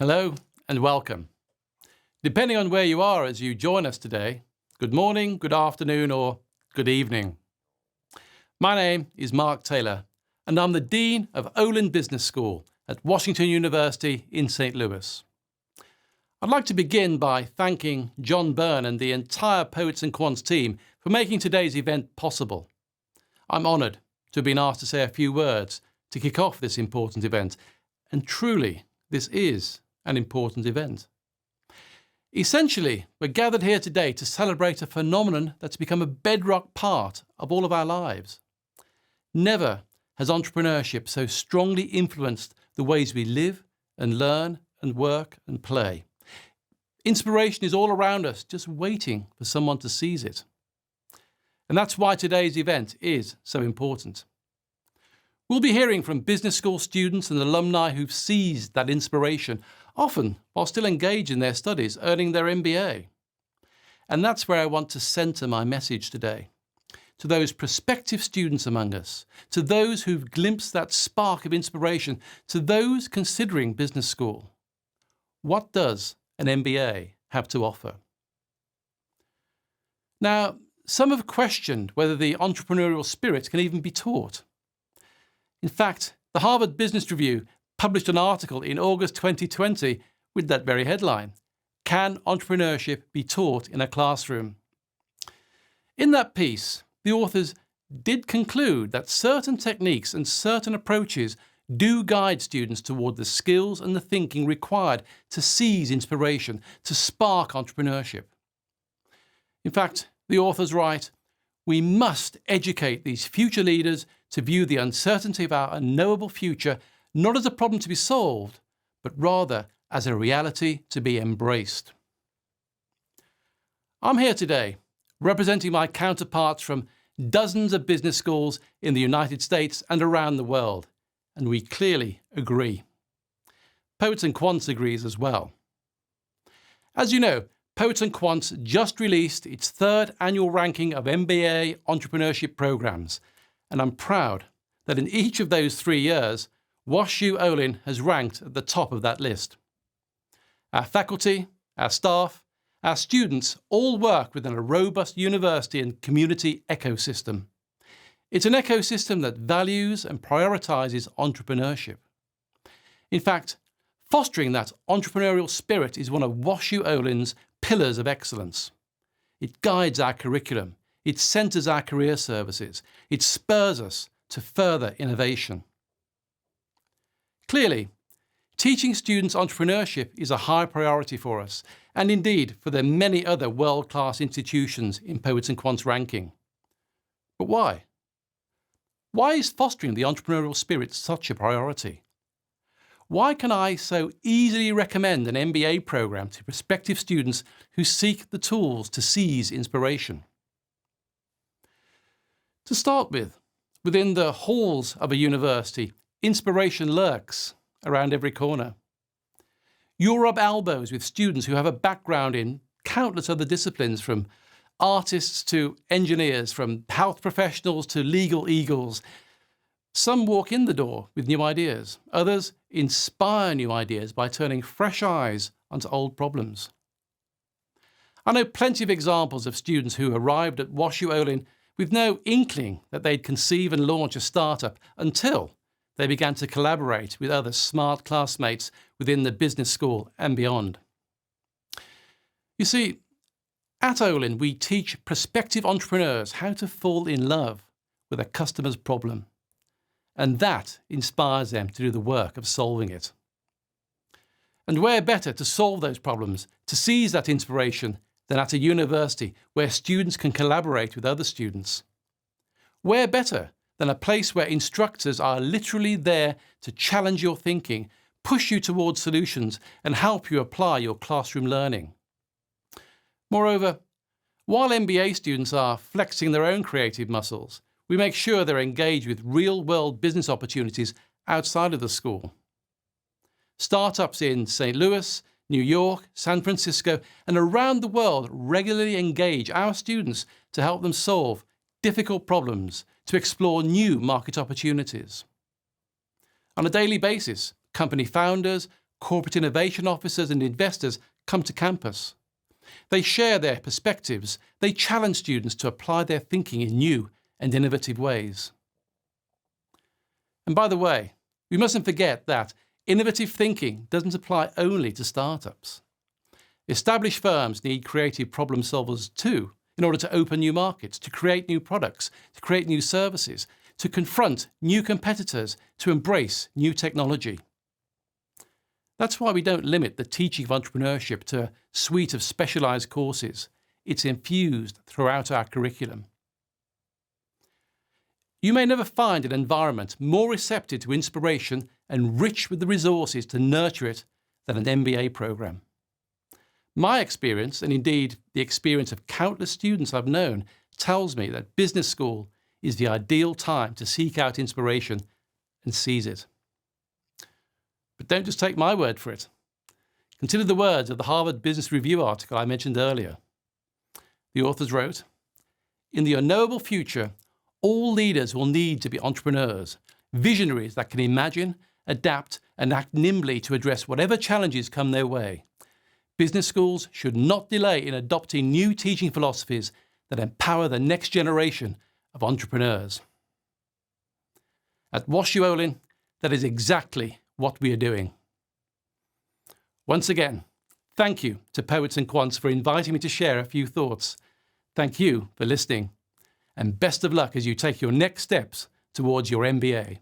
Hello and welcome. Depending on where you are as you join us today, good morning, good afternoon, or good evening. My name is Mark Taylor, and I'm the Dean of Olin Business School at Washington University in St. Louis. I'd like to begin by thanking John Byrne and the entire Poets and Quants team for making today's event possible. I'm honoured to have been asked to say a few words to kick off this important event, and truly, this is an important event. Essentially, we're gathered here today to celebrate a phenomenon that's become a bedrock part of all of our lives. Never has entrepreneurship so strongly influenced the ways we live and learn and work and play. Inspiration is all around us, just waiting for someone to seize it. And that's why today's event is so important. We'll be hearing from business school students and alumni who've seized that inspiration, often while still engaged in their studies, earning their MBA. And that's where I want to centre my message today. To those prospective students among us, to those who've glimpsed that spark of inspiration, to those considering business school. What does an MBA have to offer? Now, some have questioned whether the entrepreneurial spirit can even be taught. In fact, the Harvard Business Review published an article in August 2020 with that very headline, "Can Entrepreneurship Be Taught in a Classroom?" In that piece, the authors did conclude that certain techniques and certain approaches do guide students toward the skills and the thinking required to seize inspiration, to spark entrepreneurship. In fact, the authors write, "We must educate these future leaders to view the uncertainty of our unknowable future not as a problem to be solved, but rather as a reality to be embraced." I'm here today representing my counterparts from dozens of business schools in the United States and around the world, and we clearly agree. Poets and Quants agrees as well. As you know, Poets and Quants just released its third annual ranking of MBA entrepreneurship programs, and I'm proud that in each of those 3 years, WashU Olin has ranked at the top of that list. Our faculty, our staff, our students all work within a robust university and community ecosystem. It's an ecosystem that values and prioritises entrepreneurship. In fact, fostering that entrepreneurial spirit is one of WashU Olin's pillars of excellence. It guides our curriculum. It centres our career services. It spurs us to further innovation. Clearly, teaching students entrepreneurship is a high priority for us, and indeed for the many other world-class institutions in Poets and Quants ranking. But why? Why is fostering the entrepreneurial spirit such a priority? Why can I so easily recommend an MBA program to prospective students who seek the tools to seize inspiration? To start with, within the halls of a university, inspiration lurks around every corner. You'll rub elbows with students who have a background in countless other disciplines, from artists to engineers, from health professionals to legal eagles. Some walk in the door with new ideas. Others inspire new ideas by turning fresh eyes onto old problems. I know plenty of examples of students who arrived at WashU Olin with no inkling that they'd conceive and launch a startup until they began to collaborate with other smart classmates within the business school and beyond. You see, at Olin, we teach prospective entrepreneurs how to fall in love with a customer's problem, and that inspires them to do the work of solving it. And where better to solve those problems, to seize that inspiration, than at a university where students can collaborate with other students? Where better than a place where instructors are literally there to challenge your thinking, push you towards solutions, and help you apply your classroom learning? Moreover, while MBA students are flexing their own creative muscles, we make sure they're engaged with real-world business opportunities outside of the school. Startups in St. Louis, New York, San Francisco, and around the world regularly engage our students to help them solve difficult problems, to explore new market opportunities. On a daily basis, company founders, corporate innovation officers and investors come to campus. They share their perspectives. They challenge students to apply their thinking in new and innovative ways. And by the way, we mustn't forget that innovative thinking doesn't apply only to startups. Established firms need creative problem solvers too, in order to open new markets, to create new products, to create new services, to confront new competitors, to embrace new technology. That's why we don't limit the teaching of entrepreneurship to a suite of specialised courses. It's infused throughout our curriculum. You may never find an environment more receptive to inspiration and rich with the resources to nurture it than an MBA programme. My experience, and indeed the experience of countless students I've known, tells me that business school is the ideal time to seek out inspiration and seize it. But don't just take my word for it. Consider the words of the Harvard Business Review article I mentioned earlier. The authors wrote, "In the unknowable future, all leaders will need to be entrepreneurs, visionaries that can imagine, adapt, and act nimbly to address whatever challenges come their way. Business schools should not delay in adopting new teaching philosophies that empower the next generation of entrepreneurs." At WashU Olin, that is exactly what we are doing. Once again, thank you to Poets and Quants for inviting me to share a few thoughts. Thank you for listening, and best of luck as you take your next steps towards your MBA.